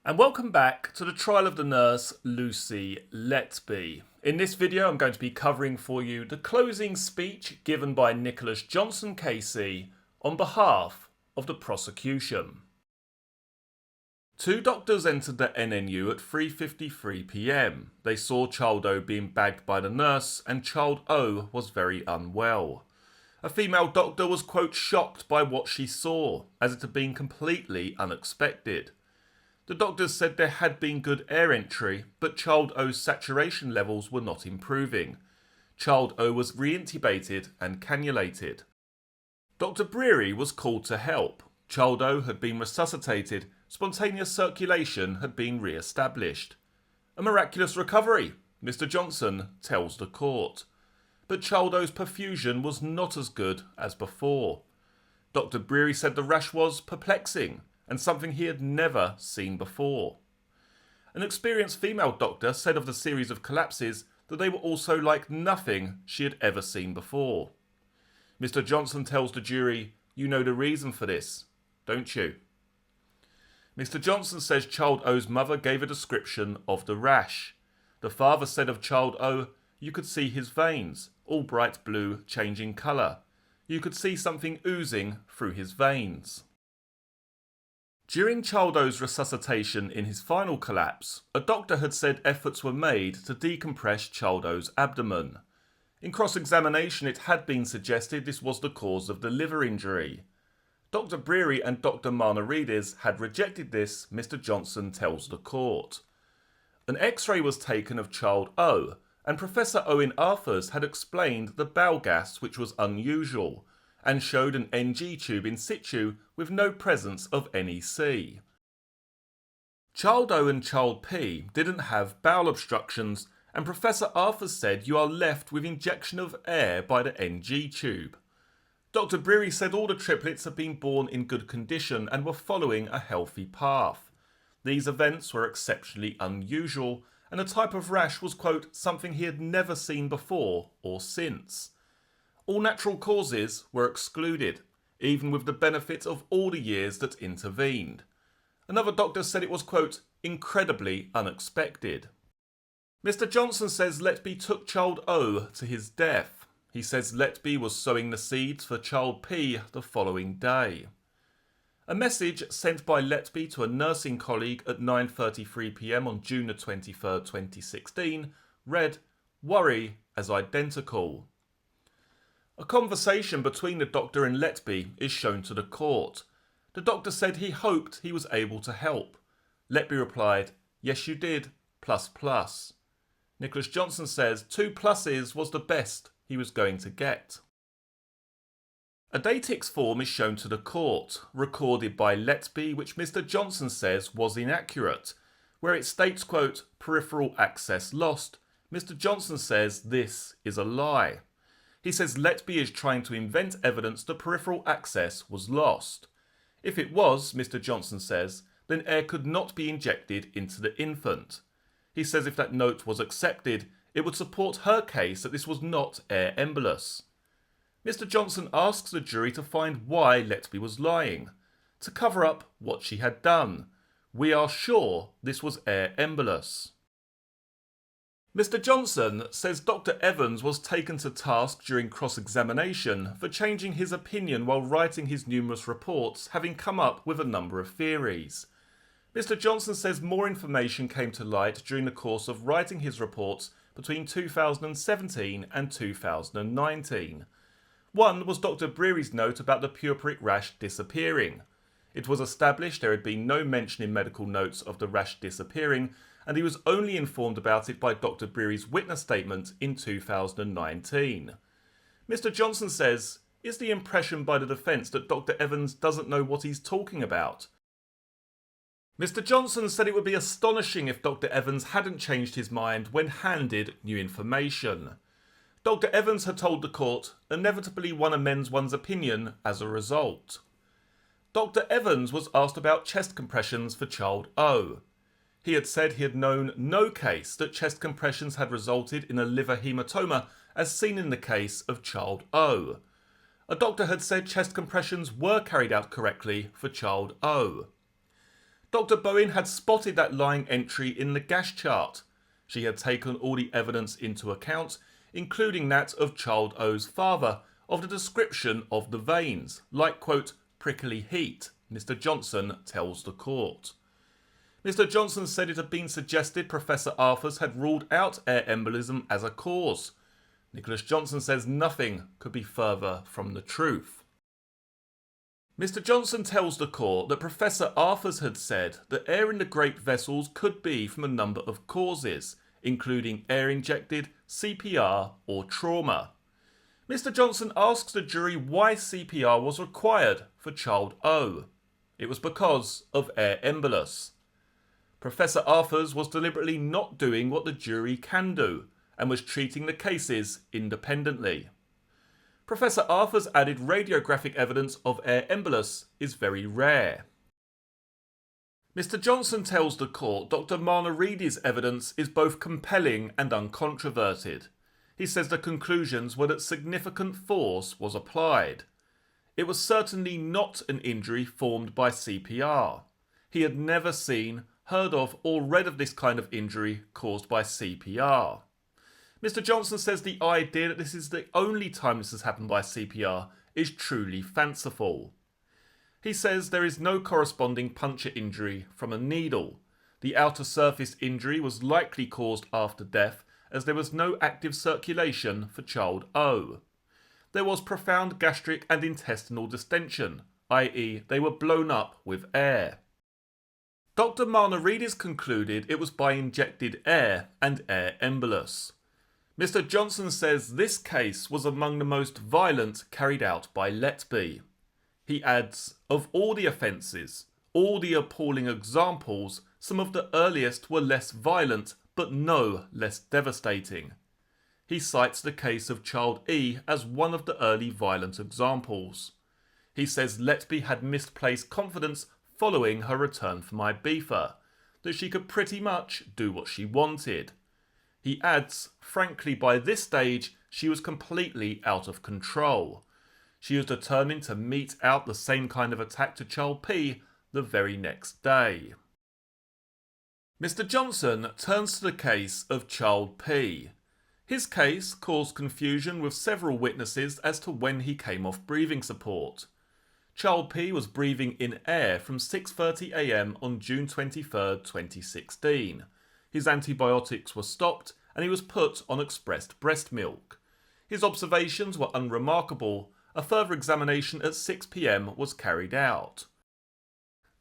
And welcome back to the trial of the nurse Lucy Letby. In this video I'm going to be covering for you the closing speech given by Nicholas Johnson KC on behalf of the prosecution. Two doctors entered the NNU at 3:53 PM. They saw Child O being bagged by the nurse and Child O was very unwell. A female doctor was, quote, shocked by what she saw, as it had been completely unexpected. The doctors said there had been good air entry, but Child O's saturation levels were not improving. Child O was reintubated and cannulated. Dr. Breary was called to help. Child O had been resuscitated, spontaneous circulation had been re-established. A miraculous recovery, Mr. Johnson tells the court. But Child O's perfusion was not as good as before. Dr. Breary said the rash was perplexing and something he had never seen before. An experienced female doctor said of the series of collapses that they were also like nothing she had ever seen before. Mr. Johnson tells the jury, "You know the reason for this, don't you?" Mr. Johnson says Child O's mother gave a description of the rash. The father said of Child O, "You could see his veins, all bright blue, changing colour. You could see something oozing through his veins." During Child O's resuscitation in his final collapse, a doctor had said efforts were made to decompress Child O's abdomen. In cross-examination it had been suggested this was the cause of the liver injury. Dr. Breary and Dr. Marnarides had rejected this, Mr. Johnson tells the court. An X-ray was taken of Child O, and Professor Owen Arthurs had explained the bowel gas which was unusual, and showed an NG tube in situ with no presence of NEC. Child O and Child P didn't have bowel obstructions, and Professor Arthurs said you are left with injection of air by the NG tube. Dr. Breary said all the triplets had been born in good condition and were following a healthy path. These events were exceptionally unusual, and the type of rash was, quote, something he had never seen before or since. All natural causes were excluded, even with the benefit of all the years that intervened. Another doctor said it was, quote, incredibly unexpected. Mr. Johnson says Letby took Child O to his death. He says Letby was sowing the seeds for Child P the following day. A message sent by Letby to a nursing colleague at 9:33 PM on June 23, 2016 read, "Worry as identical." A conversation between the doctor and Letby is shown to the court. The doctor said he hoped he was able to help. Letby replied, "Yes you did, plus plus." Nicholas Johnson says 2 pluses was the best he was going to get. A Datix form is shown to the court, recorded by Letby, which Mr. Johnson says was inaccurate. Where it states, quote, peripheral access lost, Mr. Johnson says this is a lie. He says Letby is trying to invent evidence that peripheral access was lost. If it was, Mr. Johnson says, then air could not be injected into the infant. He says if that note was accepted, it would support her case that this was not air embolus. Mr. Johnson asks the jury to find why Letby was lying, to cover up what she had done. We are sure this was air embolus. Mr. Johnson says Dr. Evans was taken to task during cross-examination for changing his opinion while writing his numerous reports, having come up with a number of theories. Mr. Johnson says more information came to light during the course of writing his reports between 2017 and 2019. One was Dr. Breary's note about the puerperic rash disappearing. It was established there had been no mention in medical notes of the rash disappearing, and he was only informed about it by Dr. Breary's witness statement in 2019. Mr. Johnson says, is the impression by the defence that Dr. Evans doesn't know what he's talking about? Mr. Johnson said it would be astonishing if Dr. Evans hadn't changed his mind when handed new information. Dr. Evans had told the court, inevitably one amends one's opinion as a result. Dr. Evans was asked about chest compressions for Child O. He had said he had known no case that chest compressions had resulted in a liver hematoma as seen in the case of Child O. A doctor had said chest compressions were carried out correctly for Child O. Dr. Bowen had spotted that lying entry in the gas chart. She had taken all the evidence into account, including that of child O's father, of the description of the veins, like, quote, prickly heat, Mr. Johnson tells the court. Mr. Johnson said it had been suggested Professor Arthurs had ruled out air embolism as a cause. Nicholas Johnson says nothing could be further from the truth. Mr. Johnson tells the court that Professor Arthurs had said that air in the great vessels could be from a number of causes, including air injected, CPR or trauma. Mr. Johnson asks the jury why CPR was required for child O. It was because of air embolus. Professor Arthurs was deliberately not doing what the jury can do and was treating the cases independently. Professor Arthurs added radiographic evidence of air embolus is very rare. Mr. Johnson tells the court Dr. Marnarides' evidence is both compelling and uncontroverted. He says the conclusions were that significant force was applied. It was certainly not an injury formed by CPR. He had never seen, heard of or read of this kind of injury caused by CPR. Mr. Johnson says the idea that this is the only time this has happened by CPR is truly fanciful. He says there is no corresponding puncture injury from a needle. The outer surface injury was likely caused after death as there was no active circulation for child O. There was profound gastric and intestinal distension, i.e. they were blown up with air. Dr. Marnarides concluded it was by injected air and air embolus. Mr. Johnson says this case was among the most violent carried out by Letby. He adds, of all the offences, all the appalling examples, some of the earliest were less violent but no less devastating. He cites the case of child E as one of the early violent examples. He says Letby had misplaced confidence following her return from Ibiza, that she could pretty much do what she wanted. He adds, frankly, by this stage, she was completely out of control. She was determined to mete out the same kind of attack to child P the very next day. Mr. Johnson turns to the case of child P. His case caused confusion with several witnesses as to when he came off breathing support. Child P was breathing in air from 6:30 a.m. on June 23, 2016. His antibiotics were stopped and he was put on expressed breast milk. His observations were unremarkable. A further examination at 6 p.m. was carried out.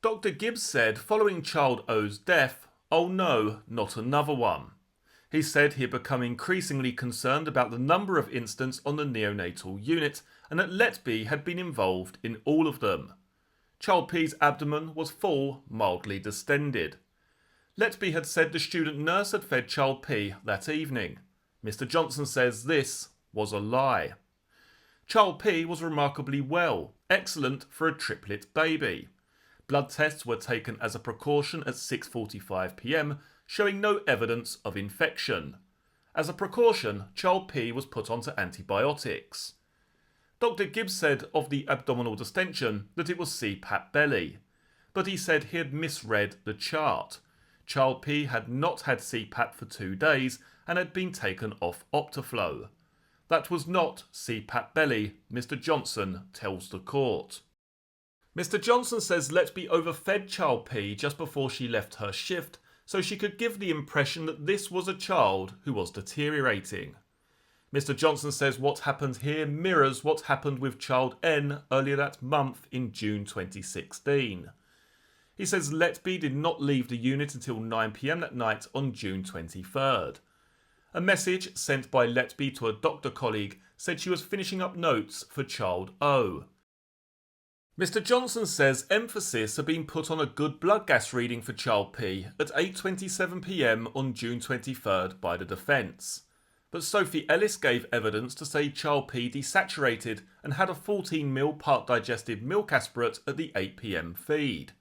Dr. Gibbs said following child O's death, "Oh no, not another one." He said he had become increasingly concerned about the number of incidents on the neonatal unit and that Letby had been involved in all of them. Child P's abdomen was full, mildly distended. Letby had said the student nurse had fed child P that evening. Mr. Johnson says this was a lie. Child P was remarkably well, excellent for a triplet baby. Blood tests were taken as a precaution at 6:45 p.m, showing no evidence of infection. As a precaution, child P was put onto antibiotics. Dr. Gibbs said of the abdominal distension that it was CPAP belly, but he said he had misread the chart. Child P had not had CPAP for 2 days and had been taken off Optiflow. That was not CPAP belly, Mr. Johnson tells the court. Mr. Johnson says Letby overfed child P just before she left her shift so she could give the impression that this was a child who was deteriorating. Mr. Johnson says what happened here mirrors what happened with child N earlier that month in June 2016. He says Letby did not leave the unit until 9 p.m. that night on June 23rd. A message sent by Letby to a doctor colleague said she was finishing up notes for child O. Mr. Johnson says emphasis had been put on a good blood gas reading for child P at 8:27 p.m. on June 23rd by the defence. But Sophie Ellis gave evidence to say child P desaturated and had a 14ml part digested milk aspirate at the 8 p.m. feed.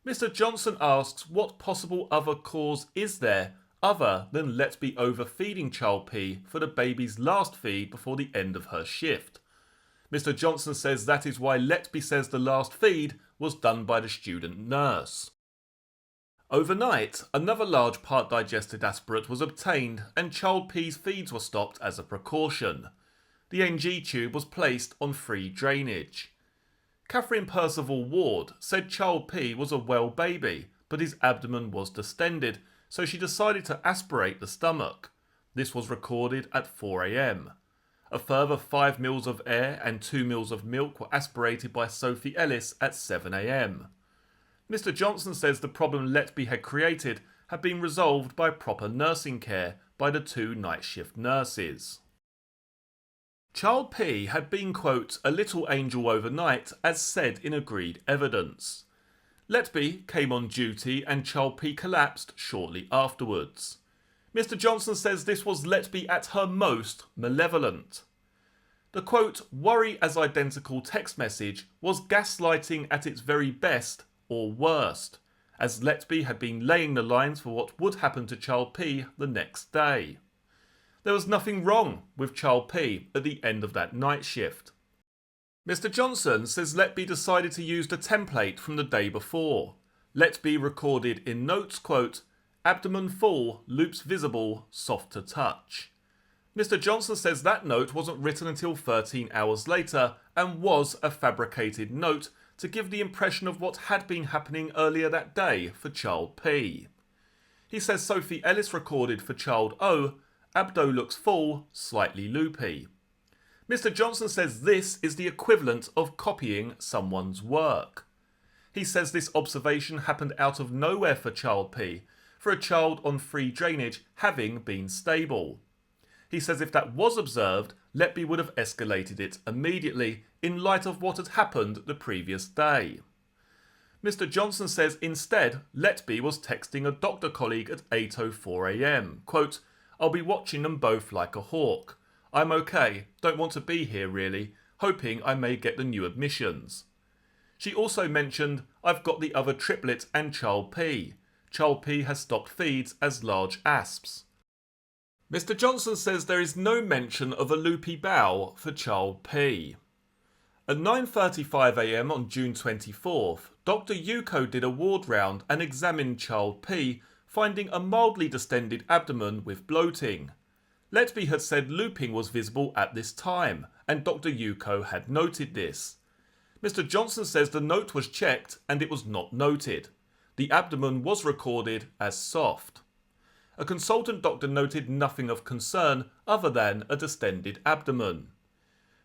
Mr. Johnson asks what possible other cause is there other than Letby overfeeding child P for the baby's last feed before the end of her shift. Mr. Johnson says that is why Letby says the last feed was done by the student nurse. Overnight, another large part-digested aspirate was obtained and Child P's feeds were stopped as a precaution. The NG tube was placed on free drainage. Catherine Percival Ward said Child P was a well baby, but his abdomen was distended, so she decided to aspirate the stomach. This was recorded at 4 AM. A further 5 mils of air and 2 mils of milk were aspirated by Sophie Ellis at 7 AM. Mr. Johnson says the problem Letby had created had been resolved by proper nursing care by the 2 night shift nurses. Child P had been, quote, a little angel overnight, as said in agreed evidence. Letby came on duty and Child P collapsed shortly afterwards. Mr. Johnson says this was Letby at her most malevolent. The, quote, worry as identical text message was gaslighting at its very best or worst, as Letby had been laying the lines for what would happen to Child P the next day. There was nothing wrong with Child P at the end of that night shift. Mr. Johnson says Letby decided to use the template from the day before. Letby recorded in notes, quote, abdomen full, loops visible, soft to touch. Mr. Johnson says that note wasn't written until 13 hours later and was a fabricated note to give the impression of what had been happening earlier that day for Child P. He says Sophie Ellis recorded for Child O, abdo looks full, slightly loopy. Mr. Johnson says this is the equivalent of copying someone's work. He says this observation happened out of nowhere for Child P, for a child on free drainage having been stable. He says if that was observed, Letby would have escalated it immediately in light of what had happened the previous day. Mr. Johnson says instead, Letby was texting a doctor colleague at 8:04 AM, quote, I'll be watching them both like a hawk. I'm okay, don't want to be here really, hoping I may get the new admissions. She also mentioned, I've got the other triplet and Child P. Child P has stopped feeds as large asps. Mr. Johnson says there is no mention of a loopy bowel for Child P. At 9:35 AM on June 24th, Dr. Yuko did a ward round and examined Child P, finding a mildly distended abdomen with bloating. Letby had said looping was visible at this time, and Dr. Yuko had noted this. Mr. Johnson says the note was checked and it was not noted. The abdomen was recorded as soft. A consultant doctor noted nothing of concern other than a distended abdomen.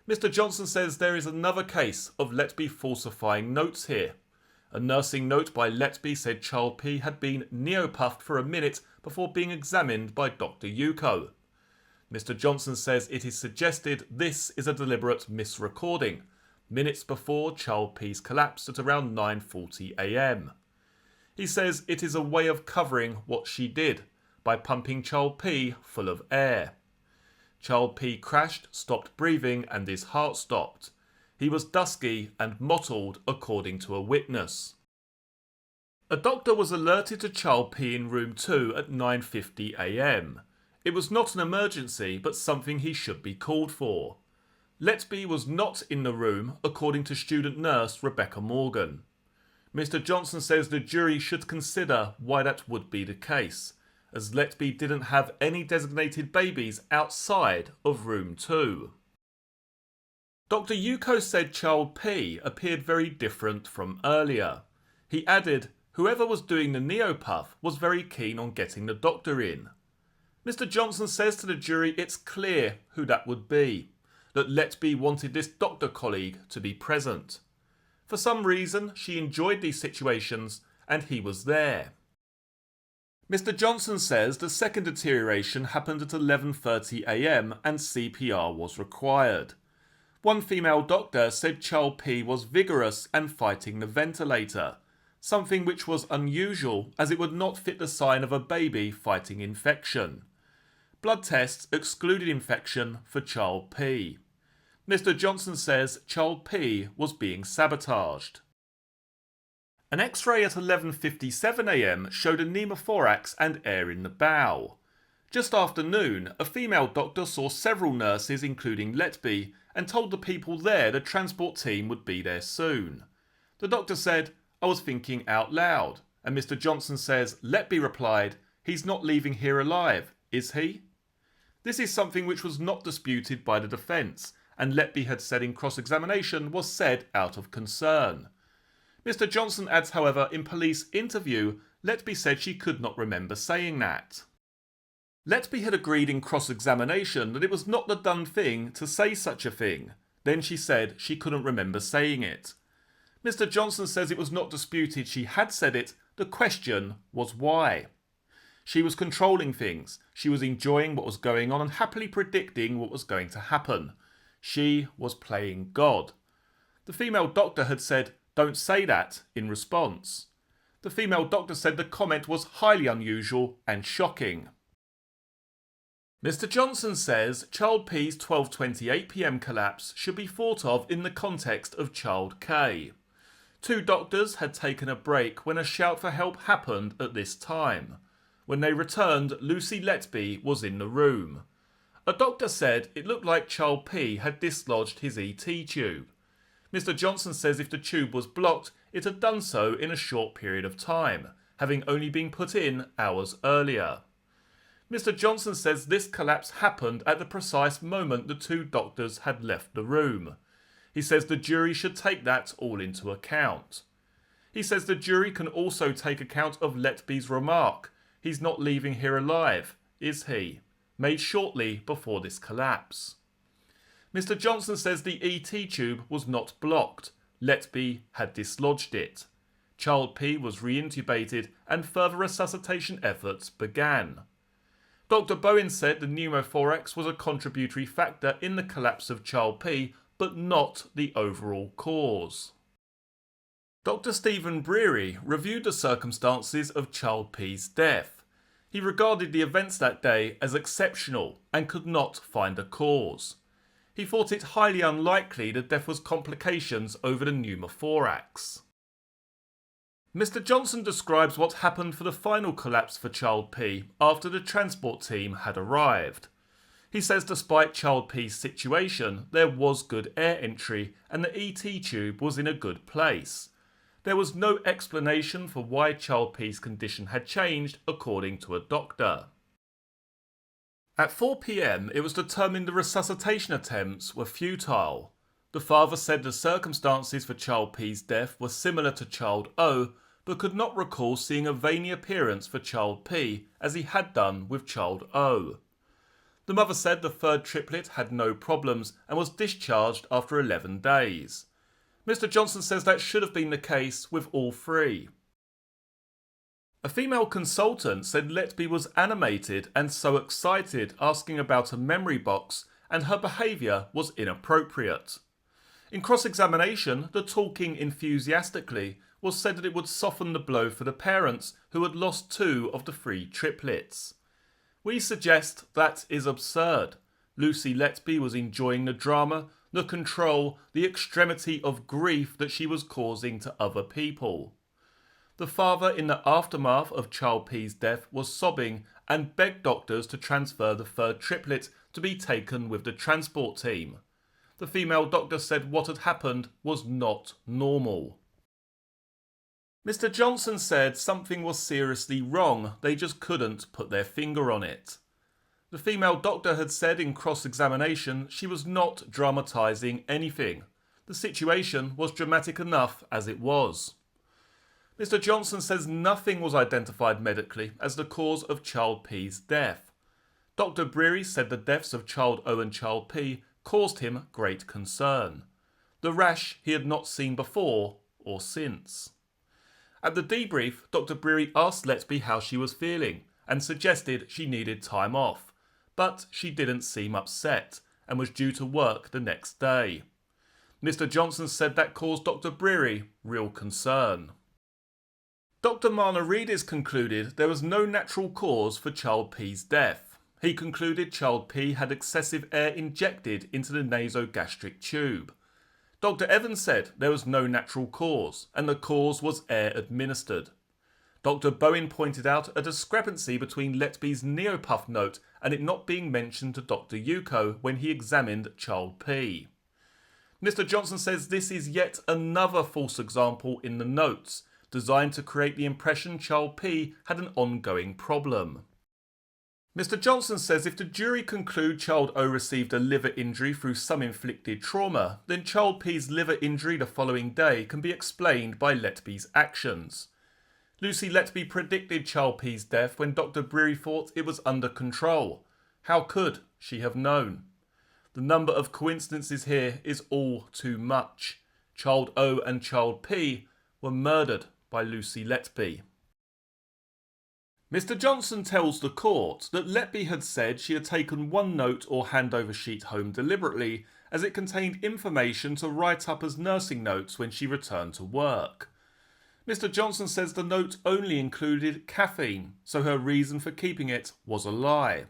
Mr. Johnson says there is another case of Letby falsifying notes here. A nursing note by Letby said Child P had been neopuffed for a minute before being examined by Dr. Yuko. Mr. Johnson says it is suggested this is a deliberate misrecording, minutes before Child P's collapse at around 9:40 AM. He says it is a way of covering what she did by pumping Child P full of air. Child P crashed, stopped breathing and his heart stopped. He was dusky and mottled according to a witness. A doctor was alerted to Child P in room 2 at 9:50 AM. It was not an emergency but something he should be called for. Letby was not in the room according to student nurse Rebecca Morgan. Mr. Johnson says the jury should consider why that would be the case, as Letby didn't have any designated babies outside of room 2. Dr. Yuko said Child P appeared very different from earlier. He added, whoever was doing the neopuff was very keen on getting the doctor in. Mr. Johnson says to the jury it's clear who that would be, that Letby wanted this doctor colleague to be present. For some reason, she enjoyed these situations and he was there. Mr. Johnson says the second deterioration happened at 11:30 AM and CPR was required. One female doctor said Child P was vigorous and fighting the ventilator, something which was unusual as it would not fit the sign of a baby fighting infection. Blood tests excluded infection for Child P. Mr. Johnson says Child P was being sabotaged. An X-ray at 11:57 AM showed a pneumothorax and air in the bowel. Just after noon, a female doctor saw several nurses, including Letby, and told the people there the transport team would be there soon. The doctor said, I was thinking out loud. And Mr. Johnson says Letby replied, "He's not leaving here alive, is he?" This is something which was not disputed by the defence, and Letby had said in cross-examination was said out of concern. Mr. Johnson adds, however, in police interview, Letby said she could not remember saying that. Letby had agreed in cross-examination that it was not the done thing to say such a thing. Then she said she couldn't remember saying it. Mr. Johnson says it was not disputed she had said it, the question was why. She was controlling things, she was enjoying what was going on and happily predicting what was going to happen. She was playing God. The female doctor had said, "Don't say that," in response. The female doctor said the comment was highly unusual and shocking. Mr. Johnson says Child P's 12:28 p.m. collapse should be thought of in the context of Child K. Two doctors had taken a break when a shout for help happened at this time. When they returned, Lucy Letby was in the room. A doctor said it looked like Child P had dislodged his ET tube. Mr. Johnson says if the tube was blocked, it had done so in a short period of time, having only been put in hours earlier. Mr. Johnson says this collapse happened at the precise moment the two doctors had left the room. He says the jury should take that all into account. He says the jury can also take account of Letby's remark, "He's not leaving here alive, is he?" made shortly before this collapse. Mr. Johnson says the ET tube was not blocked. Letby had dislodged it. Child P was reintubated and further resuscitation efforts began. Dr. Bowen said the pneumothorax was a contributory factor in the collapse of Child P, but not the overall cause. Dr. Stephen Breary reviewed the circumstances of Child P's death. He regarded the events that day as exceptional and could not find a cause. He thought it highly unlikely the death was complications over the pneumothorax. Mr. Johnson describes what happened for the final collapse for Child P after the transport team had arrived. He says despite Child P's situation, there was good air entry and the ET tube was in a good place. There was no explanation for why Child P's condition had changed, according to a doctor. At 4 p.m, it was determined the resuscitation attempts were futile. The father said the circumstances for Child P's death were similar to Child O, but could not recall seeing a veiny appearance for Child P as he had done with Child O. The mother said the third triplet had no problems and was discharged after 11 days. Mr. Johnson says that should have been the case with all three. A female consultant said Letby was animated and so excited asking about a memory box and her behaviour was inappropriate. In cross-examination, the talking enthusiastically was said that it would soften the blow for the parents who had lost 2 of the 3 triplets. We suggest that is absurd. Lucy Letby was enjoying the drama, the control, the extremity of grief that she was causing to other people. The father in the aftermath of Child P's death was sobbing and begged doctors to transfer the third triplet to be taken with the transport team. The female doctor said what had happened was not normal. Mr. Johnson said something was seriously wrong, they just couldn't put their finger on it. The female doctor had said in cross-examination she was not dramatising anything. The situation was dramatic enough as it was. Mr. Johnson says nothing was identified medically as the cause of Child P's death. Dr. Breary said the deaths of Child O and Child P caused him great concern. The rash he had not seen before or since. At the debrief, Dr. Breary asked Letby how she was feeling and suggested she needed time off, but she didn't seem upset and was due to work the next day. Mr. Johnson said that caused Dr. Breary real concern. Dr. Marnaridis concluded there was no natural cause for Child P's death. He concluded Child P had excessive air injected into the nasogastric tube. Dr. Evans said there was no natural cause and the cause was air administered. Dr. Bowen pointed out a discrepancy between Letby's neopuff note and it not being mentioned to Dr. Yuko when he examined Child P. Mr. Johnson says this is yet another false example in the notes. designed to create the impression Child P had an ongoing problem. Mr. Johnson says if the jury conclude Child O received a liver injury through some inflicted trauma, then Child P's liver injury the following day can be explained by Letby's actions. Lucy Letby predicted Child P's death when Dr. Breary thought it was under control. How could she have known? The number of coincidences here is all too much. Child O and Child P were murdered by Lucy Letby. Mr. Johnson tells the court that Letby had said she had taken one note or handover sheet home deliberately as it contained information to write up as nursing notes when she returned to work. Mr. Johnson says the note only included caffeine, so her reason for keeping it was a lie.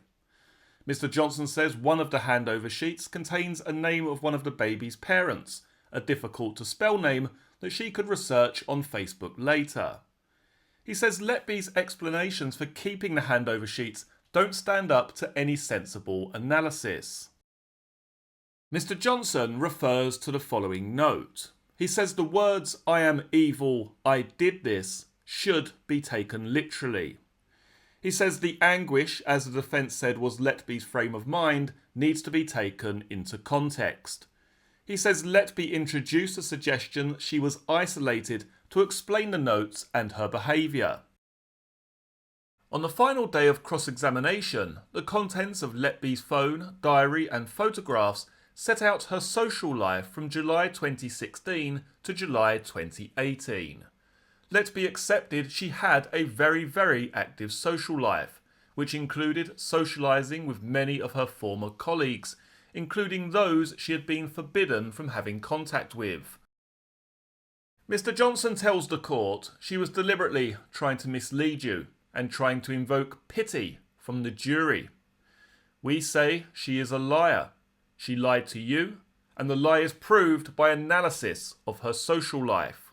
Mr. Johnson says one of the handover sheets contains a name of one of the baby's parents, a difficult to spell name that she could research on Facebook later. He says Letby's explanations for keeping the handover sheets don't stand up to any sensible analysis. Mr. Johnson refers to the following note. He says the words "I am evil, I did this" should be taken literally. He says the anguish, as the defence said was Letby's frame of mind, needs to be taken into context. He says Letby introduced a suggestion that she was isolated to explain the notes and her behaviour. On the final day of cross-examination, the contents of Letby's phone, diary and photographs set out her social life from July 2016 to July 2018. Letby accepted she had a very active social life, which included socialising with many of her former colleagues, including those she had been forbidden from having contact with. Mr. Johnson tells the court she was deliberately trying to mislead you and trying to invoke pity from the jury. We say she is a liar. She lied to you, and the lie is proved by analysis of her social life.